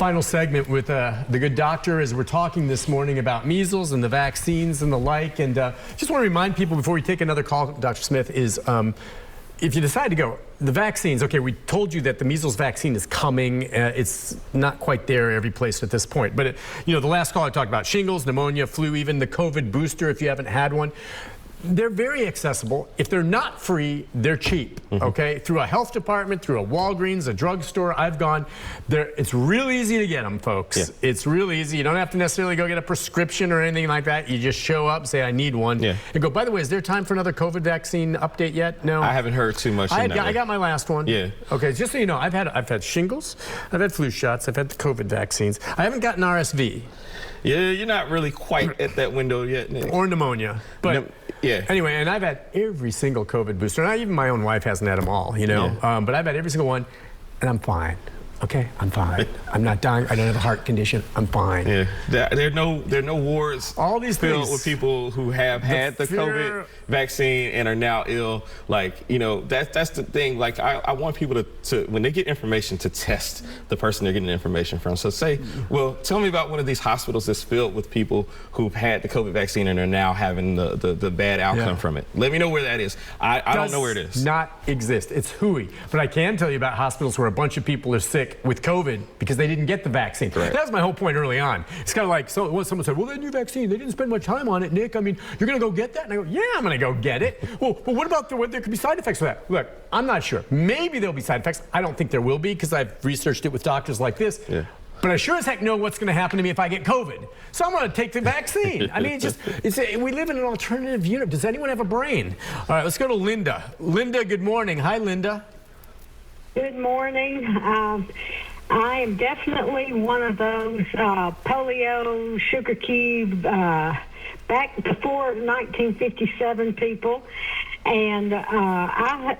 Final segment with the good doctor as we're talking this morning about measles and the vaccines and the like. And just want to remind people before we take another call, Dr. Smith, is if you decide to go, the vaccines, okay, we told you that the measles vaccine is coming. It's not quite there every place at this point. But, the last call I talked about shingles, pneumonia, flu, even the COVID booster if you haven't had one. They're very accessible. If they're not free, they're cheap, okay? Through a health department, through a Walgreens, a drugstore, I've gone there. It's real easy to get them, folks. Yeah. It's real easy. You don't have to necessarily go get a prescription or anything like that. You just show up, say, I need one, and go, by the way, is there time for another COVID vaccine update yet? No. I haven't heard too much. I got my last one. Yeah. Okay, just so you know, I've had shingles, I've had flu shots, I've had the COVID vaccines. I haven't gotten RSV. Yeah, you're not really quite at that window yet, Nick. Or pneumonia. But anyway, and I've had every single COVID booster. Now, even my own wife hasn't had them all, but I've had every single one, and I'm fine. Okay, I'm fine. I'm not dying. I don't have a heart condition. I'm fine. Yeah, there are no wards all these filled with people who have had the COVID vaccine and are now ill. Like, that's the thing. Like, I want people to when they get information, to test the person they're getting information from. So say, well, tell me about one of these hospitals that's filled with people who've had the COVID vaccine and are now having the bad outcome from it. Let me know where that is. I don't know where it is. Does not exist. It's hooey. But I can tell you about hospitals where a bunch of people are sick with COVID because they didn't get the vaccine. Right. That was my whole point early on. It's kind of like someone said, well, that new vaccine, they didn't spend much time on it, Nick. I mean, you're going to go get that? And I go, yeah, I'm going to go get it. Well, what about there could be side effects for that? Look, I'm not sure. Maybe there'll be side effects. I don't think there will be because I've researched it with doctors like this. Yeah. But I sure as heck know what's going to happen to me if I get COVID. So I'm going to take the vaccine. I mean, we live in an alternative universe. Does anyone have a brain? All right, let's go to Linda. Linda, good morning. Hi, Linda. Good morning. I am definitely one of those polio, sugar cube, back before 1957 people. And about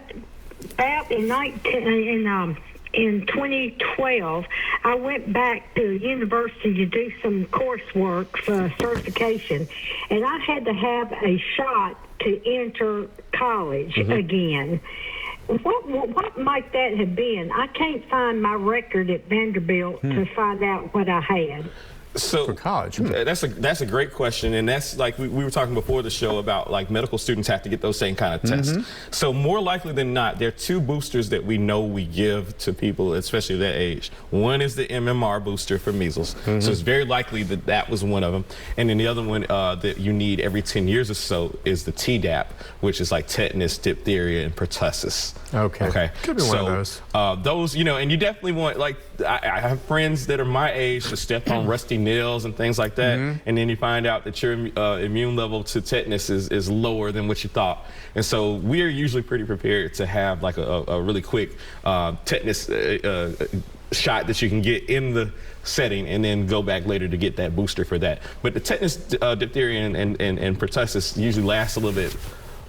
in 2012, I went back to university to do some coursework for certification, and I had to have a shot to enter college again. What might that have been? I can't find my record at Vanderbilt to find out what I had. So for college, that's a great question, and that's like we were talking before the show about, like, medical students have to get those same kind of tests. So more likely than not, there are two boosters that we know we give to people, especially that age. One is the MMR booster for measles, so it's very likely that was one of them, and then the other one that you need every 10 years or so is the Tdap, which is like tetanus, diphtheria, and pertussis. Okay. Could be one of those. Those, and you definitely want, like, I have friends that are my age to step on rusty nails and things like that, and then you find out that your immune level to tetanus is lower than what you thought. And so we're usually pretty prepared to have like a really quick tetanus shot that you can get in the setting and then go back later to get that booster for that. But the tetanus, diphtheria, and pertussis usually lasts a little bit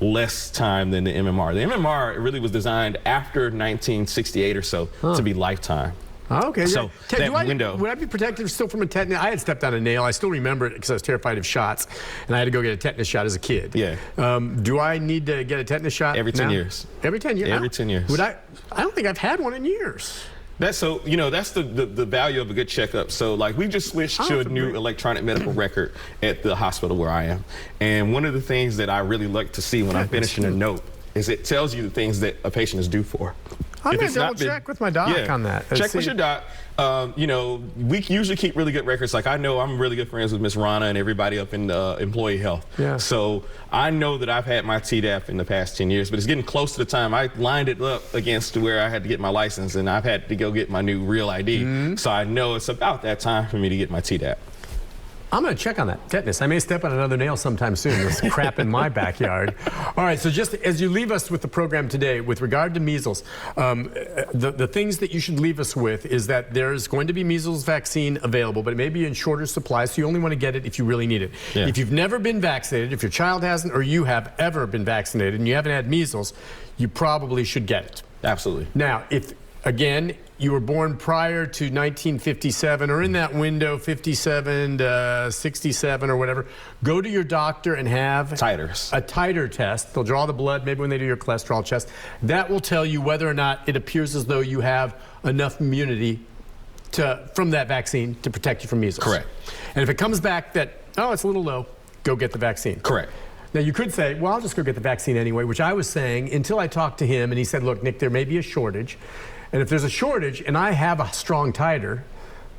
less time than the MMR. The MMR really was designed after 1968 or so to be lifetime. Oh, okay. So that window. Would I be protected still from a tetanus? I had stepped on a nail. I still remember it because I was terrified of shots, and I had to go get a tetanus shot as a kid. Yeah. Do I need to get a tetanus shot every 10 years? Every 10 years? Every 10 years. Would I don't think I've had one in years. That's that's the value of a good checkup. So, like, we just switched to a new electronic medical record at the hospital where I am. And one of the things that I really like to see when I'm finishing a note is it tells you the things that a patient is due for. I'm going to double check with my doc on that. Check with your doc. We usually keep really good records. Like, I know I'm really good friends with Miss Rana and everybody up in employee health. Yeah. So I know that I've had my Tdap in the past 10 years, but it's getting close to the time. I lined it up against where I had to get my license, and I've had to go get my new real ID. So I know it's about that time for me to get my Tdap. I'm going to check on that tetanus. I may step on another nail sometime soon. There's crap in my backyard. All right, so just as you leave us with the program today, with regard to measles, the things that you should leave us with is that there's going to be measles vaccine available, but it may be in shorter supply, so you only want to get it if you really need it. Yeah. If you've never been vaccinated, if your child hasn't, or you have ever been vaccinated and you haven't had measles, you probably should get it. Absolutely. Now, if, again, you were born prior to 1957 or in that window, 57 to 67 or whatever, go to your doctor and have a titer test. They'll draw the blood, maybe when they do your cholesterol test. That will tell you whether or not it appears as though you have enough immunity from that vaccine to protect you from measles. Correct. And if it comes back that, oh, it's a little low, go get the vaccine. Correct. Now, you could say, well, I'll just go get the vaccine anyway, which I was saying until I talked to him and he said, look, Nick, there may be a shortage. And if there's a shortage and I have a strong titer,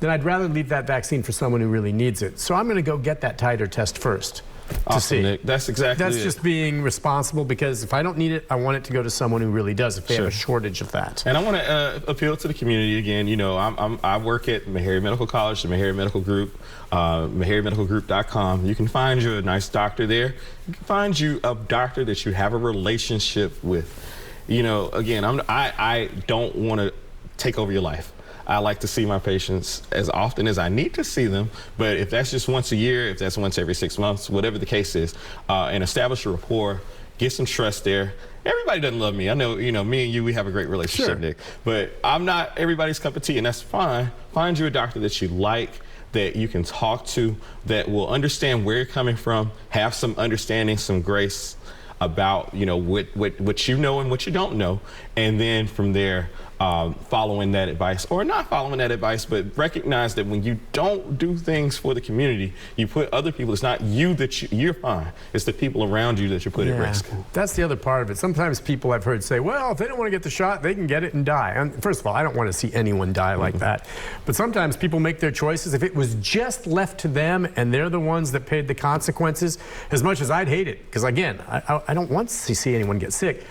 then I'd rather leave that vaccine for someone who really needs it. So I'm going to go get that titer test first. Awesome, to see. Nick. That's exactly That's it. just being responsible, because if I don't need it, I want it to go to someone who really does if they have a shortage of that. And I want to appeal to the community again. You know, I work at Meharry Medical College, the Meharry Medical Group, MeharryMedicalGroup.com. You can find you a nice doctor there. You can find you a doctor that you have a relationship with. You know, again, I don't want to take over your life. I like to see my patients as often as I need to see them, but if that's just once a year, if that's once every 6 months, whatever the case is, and establish a rapport, get some trust there. Everybody doesn't love me. I know, you know, me and you, we have a great relationship, Sure. Nick, but I'm not everybody's cup of tea, and that's fine. Find you a doctor that you like, that you can talk to, that will understand where you're coming from, have some understanding, some grace about, you know, what you know and what you don't know, and then from there, following that advice, or not following that advice, but recognize that when you don't do things for the community, you put other people, it's not you that you're fine, it's the people around you that you put at risk. That's the other part of it. Sometimes people I've heard say, well, if they don't want to get the shot, they can get it and die. And first of all, I don't want to see anyone die like that. But sometimes people make their choices. If it was just left to them and they're the ones that paid the consequences, as much as I'd hate it, because again, I don't want to see anyone get sick,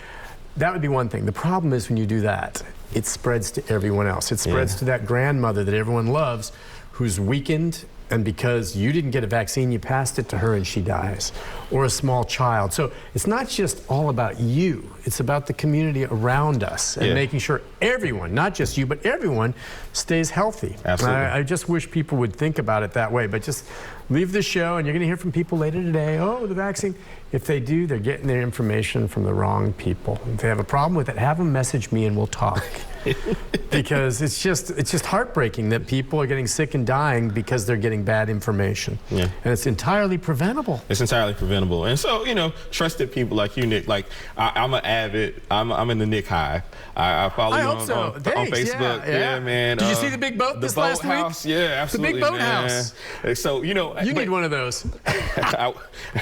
that would be one thing. The problem is when you do that, it spreads to everyone else. It spreads to that grandmother that everyone loves who's weakened, and because you didn't get a vaccine, you passed it to her and she dies. Or a small child. So it's not just all about you. It's about the community around us and making sure everyone, not just you, but everyone stays healthy. Absolutely. I just wish people would think about it that way. But just leave the show and you're going to hear from people later today, oh, the vaccine. If they do, they're getting their information from the wrong people. If they have a problem with it, have them message me and we'll talk. Because it's just heartbreaking that people are getting sick and dying because they're getting bad information. And it's entirely preventable. It's entirely preventable. And so, you know, trusted people like you, Nick, like I'm an avid, I'm in the Nick Hive. I follow you on Facebook. Yeah, man. Did you see the big boat this last week? House? Yeah, absolutely. The big boat house. So, you know. You need one of those.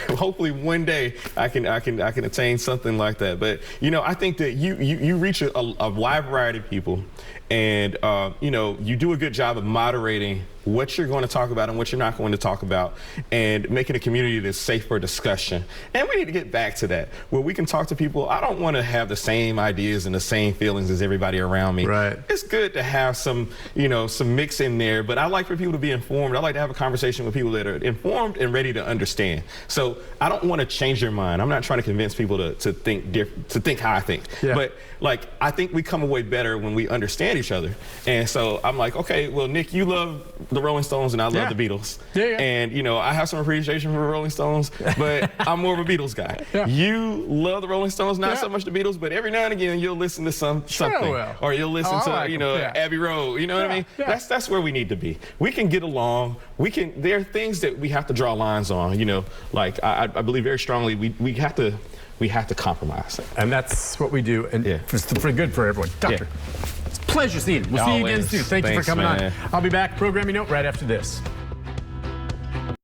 Hopefully one day I can attain something like that. But, you know, I think that you reach a wide variety of people, and you know, you do a good job of moderating what you're going to talk about and what you're not going to talk about, and making a community that's safe for discussion. And we need to get back to that, where we can talk to people. I don't want to have the same ideas and the same feelings as everybody around me. Right. It's good to have some, you know, some mix in there, but I like for people to be informed. I like to have a conversation with people that are informed and ready to understand. So I don't want to change their mind. I'm not trying to convince people to think different, to think how I think. But like, I think we come away better when we understand each other. And so I'm like, okay, well, Nick, you love the Rolling Stones and I love the Beatles. And, you know, I have some appreciation for the Rolling Stones, but I'm more of a Beatles guy. You love the Rolling Stones, not so much the Beatles, but every now and again you'll listen to something. Or you'll listen to, you know, Abbey Road. You know what I mean? That's where we need to be. We can get along. There are things that we have to draw lines on, you know, like I believe very strongly we have to compromise. And that's what we do, and it's for good for everyone. Doctor, it's a pleasure seeing you. We'll see you again soon. Thank you for coming on. I'll be back, programming note, right after this.